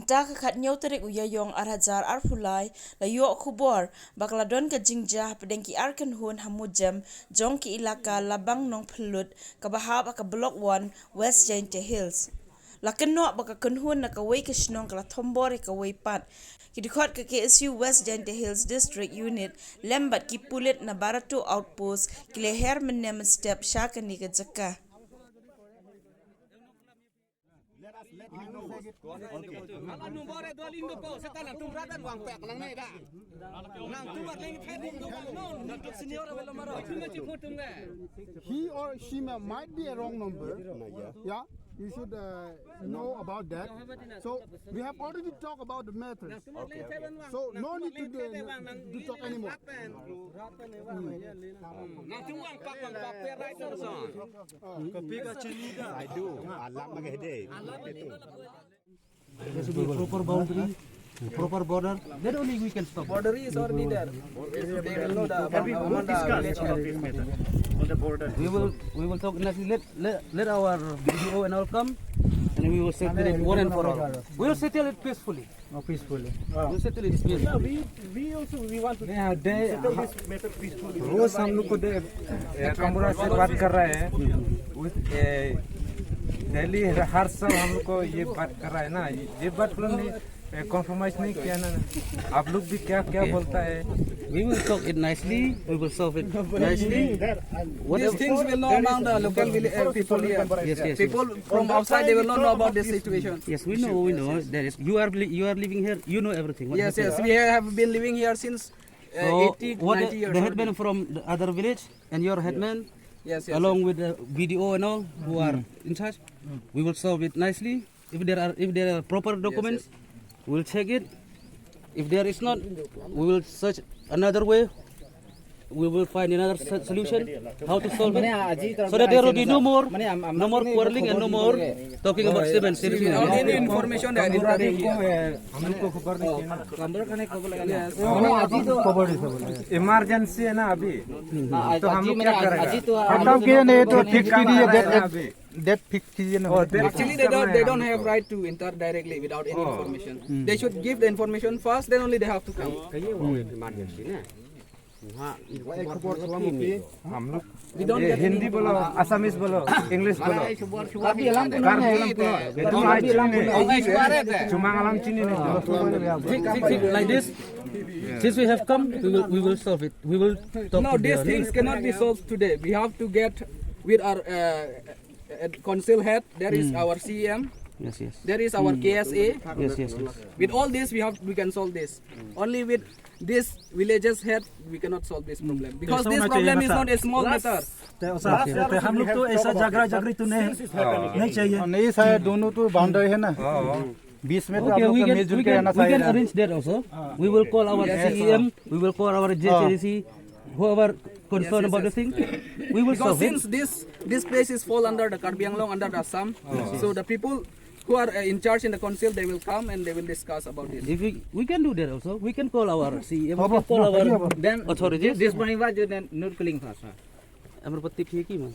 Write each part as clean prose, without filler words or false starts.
Anta ka khat nyau tarik uyayong arhajar arfulai la yo khubor bakladon ka jingja pedengki arkan hun hamujam jong ki ilaka labang nong phelut ka bahab ka block 1 West Jainte Hills. Lakenno baka kunhun na kawai ka shnong kala thombore kawai pat. Kidikot ka KSU West Jainte Hills District Unit lembat ki pulit na barato outpost kileher menem step shakani ka jaka. He or she might be a wrong number. Yeah, you should know about that. So we have already talked about the matters. So no need to talk anymore. I do. There should be a proper boundary, proper border. Then only we can stop. Border is already there. They will know the among the village. On the border. We will talk nicely. Let our BDO and all come, and we will settle it one and for all. We will settle it peacefully. Peacefully. We will settle it peacefully. We also want to settle this matter peacefully. रोज हम लोग को कमरा से बात कर रहे हैं दिल्ली हर सब हम लोग को ये बात कर रहा है ना ये बात को कॉम्प्रोमाइज नहीं किया ना आप लोग भी क्या क्या बोलता है We will talk it nicely. We will solve it nicely. These things will know among the local people here. Yes. People from outside, they will not know about this situation. Yes, we know. There is. You are living here. You know everything. What Yes. happened. We have been living here since So 80, what 90 years. the headman from the other village and your headman, Yes. along with the BDO and all who are in charge, we will solve it nicely. If there are proper documents, we will check it. If there is not, we will search another way. We will find another solution how to solve it, so that there will be no more quarreling and no more talking about cement. Without any information, that is हम लोग को खबर नहीं emergency है ना अभी तो हम लोग क्या करेंगे खत्म किए नहीं तो फिक्स कीजिए डेट फिक्स कीजिए ना Actually, they don't have right to enter directly without any information. They should give the information first, then only they have to come. हम लोग We don't get हिंदी बोलो असमीज बोलो इंग्लिश बोलो Cumangalam chini Like this, since we have come, we will solve it. We will talk. No, these things cannot be solved today. We have to get with our council head. There is our CM. Yes. There is our KSA. Yes. With all this, we can solve this. Only with this villages head, we cannot solve this problem because this problem is not a small matter. हम लोग तो ऐसा जागृति तो नहीं चाहिए नहीं शायद दोनों तो बाउंड्री है ना 20 में तो आप लोग का मिलजुल के रहना we can चाहिए arrange that also. We will call our CEM. We will call our JCDC. Whoever concerned about the thing, we will Because solve it. since this place is fall under the Karbi Anglong, under the Assam, so the people who are in charge in the council, they will come and they will discuss about this. If we can do that also. We can call our CEM. We can call our authorities. this morning was you then not killing us Amar patti phi ki man.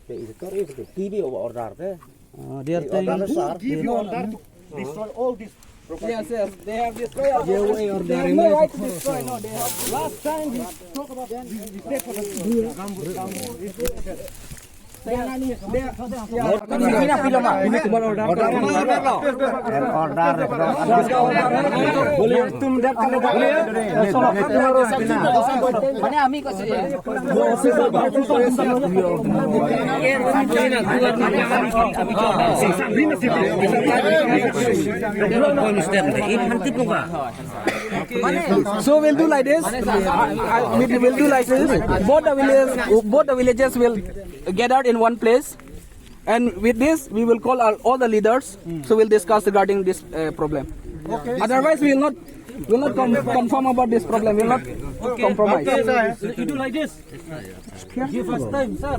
TV order there. They are telling. Give you order to destroy all this. Yes, they have this. They have no right to destroy. No, they have. Last time we talked about we pay for the So we'll do like this. We'll do like this. Both the villages will gather in one place, and with this we will call all the leaders. So we'll discuss regarding this problem. Otherwise, we will not We'll not confirm about this problem. We'll not compromise. Okay, you do like this. Give us time, sir.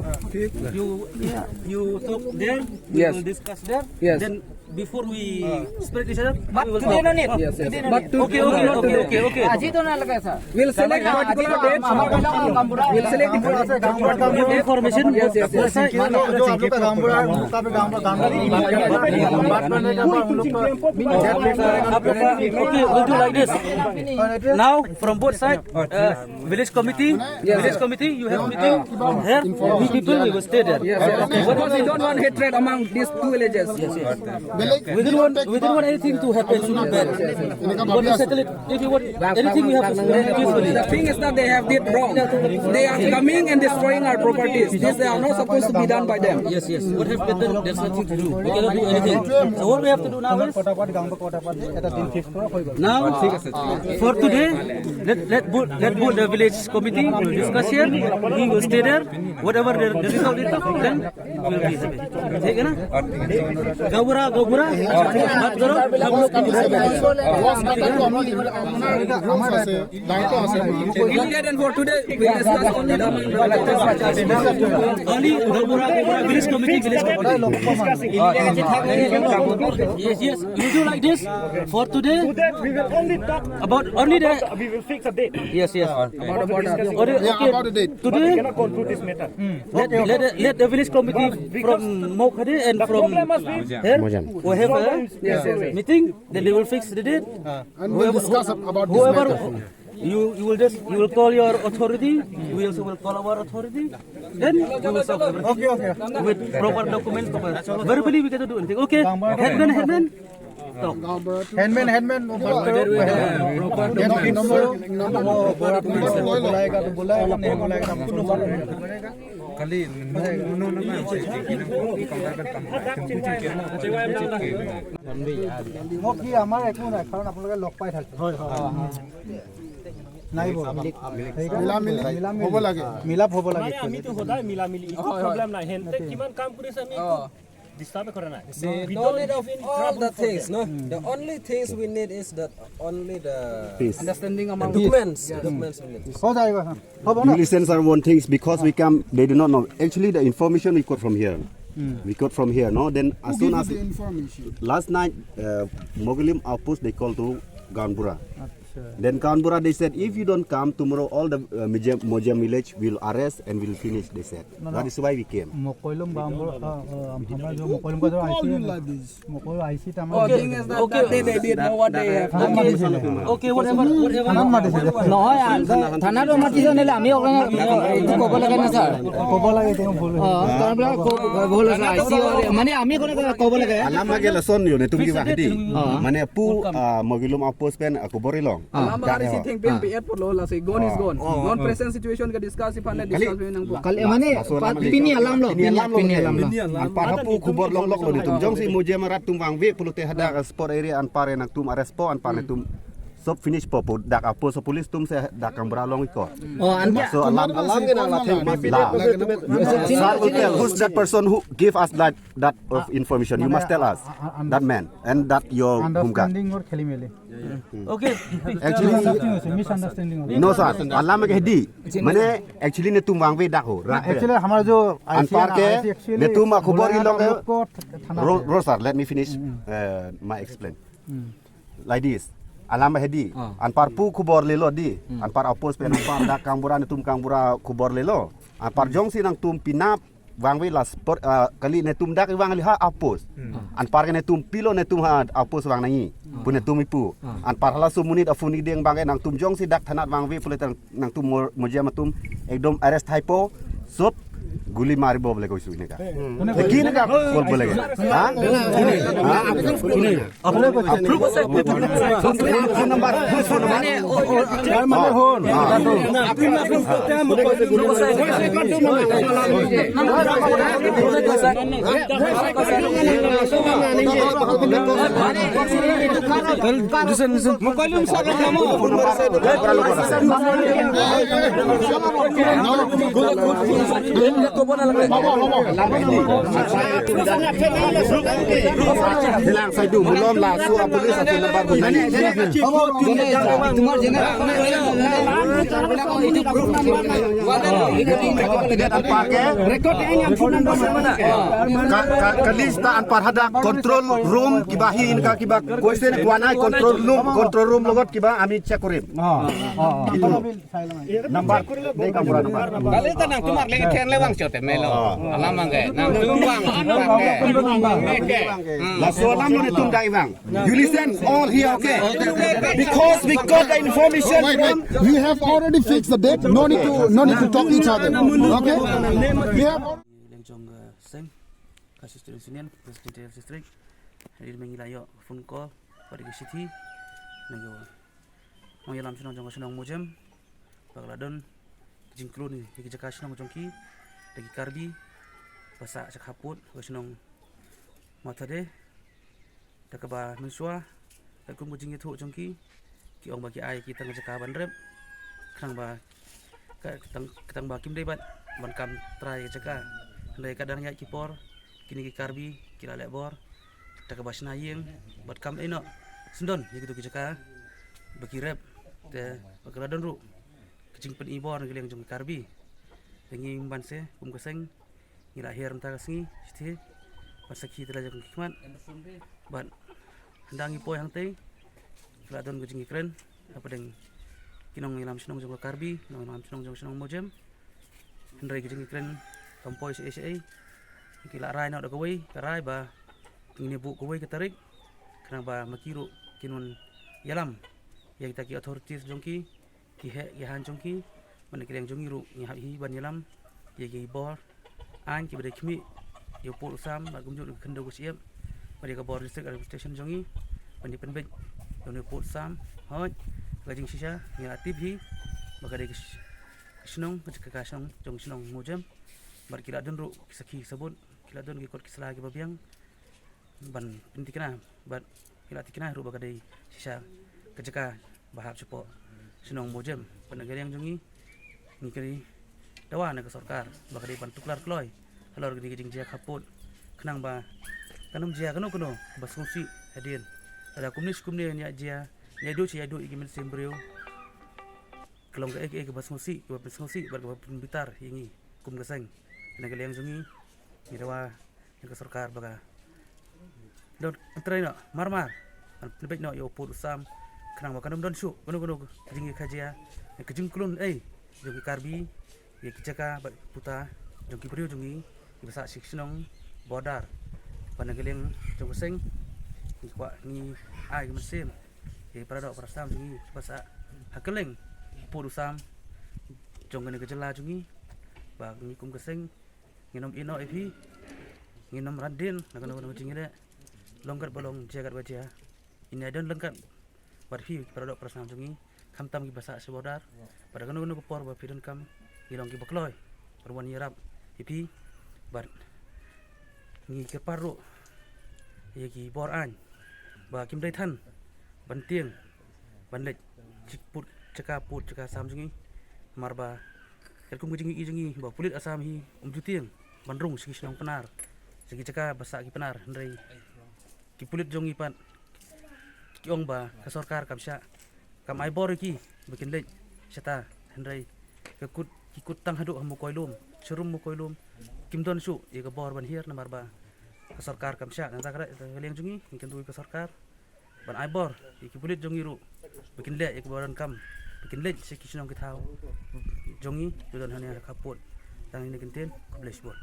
You talk there. We Yes. will discuss there. Yes. Then before we spread each other, But we will today talk. no need. Yes, yes. Today no But need. to- Okay. Aji to na lagay sir. We'll select a particular date. We'll select Give information. Yes, yes, yes. Sir, जो हम लोग का काम बुरा है उनका भी काम बात करने का हम लोग Okay, we'll do like this. Now, from both sides, village committee, you have meeting here. We people, we will stay there. Because we don't want hatred among these two villages. We don't want anything to happen. Should not bad. We want to settle it. If you want anything, we have to settle it peacefully. The thing is that they have did wrong. They are coming and destroying our properties. This they are not supposed to be done by them. Yes. What have been done? There's nothing to do. We cannot do anything. So what we have to do now is now for today, let both the village committee will discuss here. We will stay there. Whatever the result is, then we will be happy. ठीक है ना? गबुरा बात करो. हम लोग And for today, we discuss only only गबुरा village committee. Yes. You do like this for today. We will only talk About only the we will fix a date. yes. Okay. about the date. Today, We cannot conclude this matter. let the village committee from Mokhade and from problem must be here will have a meeting. Then they will fix the date. And we'll discuss about this Whoever matter. you will call your authority. We also will call our authority. Then we will solve everything. With proper documents. Verbally we cannot do anything. Okay. Headman. Talk. Headman बुलाएगा तो बुलाएगा नहीं बुलाएगा तो खाली মোক কি আমাৰ একো নাই কাৰণ আপোনালোকে লগ পাই থাকে নাই হ'ব লাগে মিলাপ হ'ব লাগে আমিতো সদায় মিলা মিলি প্ৰব্লেম নাই হেনতে কিমান কাম কৰিছে আমি ডিস্টার্ব কৰে নাই No need of all the things, no. The only things we need is only the understanding among documents. Documents we need. हो जाएगा হ'ব You listen are one things because we come they do not know actually the information we got from here we got from here no then as soon as the information. last night Mogilim outpost they called to Ganbura then Ganbura they said if you don't come tomorrow all the Mojam village will arrest and will finish they said that is why we came मोकोइलम गांबो हमरा जो मोकोइलम का जो IC मोकोइल IC ता Oh, thing is that they did know what they have. Okay, whatever. নহয় থানাত মাতিছ নেলে আমি এইটো ক'ব লাগে না স্যার ক'ব লাগে তেওঁ ভুল ভুল আছে আইসি মানে আমি কোনে ক'ব লাগে alam lagi lah son yo ne tum ki wahdi mane pu Mogilim outpost pen aku borilong Lama hari si ting pen piat por lola say gone is gone. Non present situation ka discuss if ane discuss nang po. kali মানে pini alam lo pini alam lo Anpar hapu kubor long lo ditum jong si Mojam marat tum wang we pulu te hada sport area anpar nak tum arespo anpar tum sob finish popo dak apo so police tum se dak kambra long ikot oh anda so alam ke na la will tell who's that person who give us that of information you must tell us that man and that your humka understanding और खेली मेले Okay. actually misunderstanding no sir alam ke hedi mane actually ne tum wang we dak ho actually हमारा जो anpar ke ne tum akubor ilong को थाना Rosar, let me finish my explain. Like this. Alam hedi. Anpar pu kubor lelo di. Anpar opos pen anpar dak kangbura ne tum kangbura kubor lelo. Anpar jong si nang tum pinap wang we las kali ne tum dak wang liha opos. Anpar ne tum pilo ne tum ha opos wang nangi. Pun ne tum ipu. Anpar hala sumunit afuni deng bang nang tum jong si dak thanat wang we pule nang tum Mojam tum ekdom arrest hypo sop guli mari boleh kau sudah kan? Begini kan? Kau boleh kan? Hah? Phone number. Phone number. kobo na lang. Hilang saya dulu belum lah su polis satu lembar begini. तुम्हार जेना Rekod ini yang phone number mana? Kalista anpar hada control room kibahi inka kiba question kuanai control room logot kiba ami check korim. Itu number dei kamera number. Kali tanang tumar lagi ten lewang chote melo. Alam mangge. Nang tuang pakai. La solam ni tum dai bang. You listen all here okay? Because we got the information from We have already fixed the date. No need to talk each other. Okay? We have. Lengjong Seng, Kasih Student Union, President of District. Hari ini mengilayo phone call pada ke city. Nego, mau yalam senang jong senang mujem, bagladon, jingklu ni, di kerja senang jongki, lagi karbi, pasak cakaput, senang mata deh, dah keba mensua, dah kumpul jingit tu jongki, ki ong bagi ai kita kerja kaban rep, kerang ba, ketang ba kim debat, ban kam try kerja Andai kadang ya kipor, kini ki karbi, kila lebor, dah keba senayeng, bat kam eno, sendon, jadi tu kerja bagi rep, deh bagladon ru, kecing pen ibor ngeleng jong karbi, pengi banse, keseng, ngilahir mentah kesengi, sih, pasaki telah jong kikmat, bat hendangi po yang teh, bagladon kecing keren, apa deng kinong ngilam senong jong karbi, ngilam senong jong senong mojem, hendrai kecing keren, kampoi se kila rai nak kawai, karai ba, ini bu kawai ketarik, kenapa makiru kinun yalam. Yang kita ki authorities jongki ki he han jongki mana ki yang jongi ru ni hi ban yalam ye ki bor an ki bade khmi yo pol sam ba gum jor khando ko siap bade ka bor district administration jongi ban pen be yo ne pol sam hoj ga jing sisa ni aktif hi ba ga de snong ka snong jong snong mojam bar ki la don ru sakhi sabut ki la don ki kot ki sala ki babiang ban pintikna bat ki la tikna ru ba ga de sisa kejaka bahap cepo senong mojem penegara yang jongi ngikeri dawa nak sarkar bakal bantuklar kloy halor gini jing jia kaput kenang ba kanum jia kanu basungsi hadin ada kumnis nya jia nya do cia do igimen sembrio kelong ke basungsi basungsi bar bitar hingi kum geseng penegara yang jongi ni dawa yang sarkar baga dot trainer marmar lebih no yo put usam kenang makan don su kono jingi kajia kejing kulun jogi karbi ye kicaka puta jogi priu jongi ibasa siksinong bodar panageleng jong seng ni kwa ni ai mesin ye parado parasam jongi basa hakeleng purusam jong gane kejela jongi ba ni kum keseng nginom ino epi nginom radin nakono jingi de longgar bolong jagat baca ini ada lengkap barfi pada perasaan jongi kamtam ki basa sebodar pada kanu ko por ba pidon kam ilong ki bakloy perwan yarap ipi bar ngi ke paru ye ki bor an ba kim dai than bantieng banlek cikput ceka sam jongi marba ker kum jingi jongi ba pulit asam hi jutieng bandrung sigi senong penar sigi ceka basa ki penar ndrei ki pulit jongi pan kiong ba kasorkar kamsya kam ai bor ki bikin lek seta hendrai kekut kikut tang hadu hamu koilum serum mu koilum kim don su ye ka bor ban hier namar ba kasorkar kamsya nang takra leng jungi ngken tu kasorkar ban ai bor ki pulit jongi ru bikin lek ye ka boran kam bikin lek se ki sinong ki thau jongi don hanya kaput tang ini kenten bless bor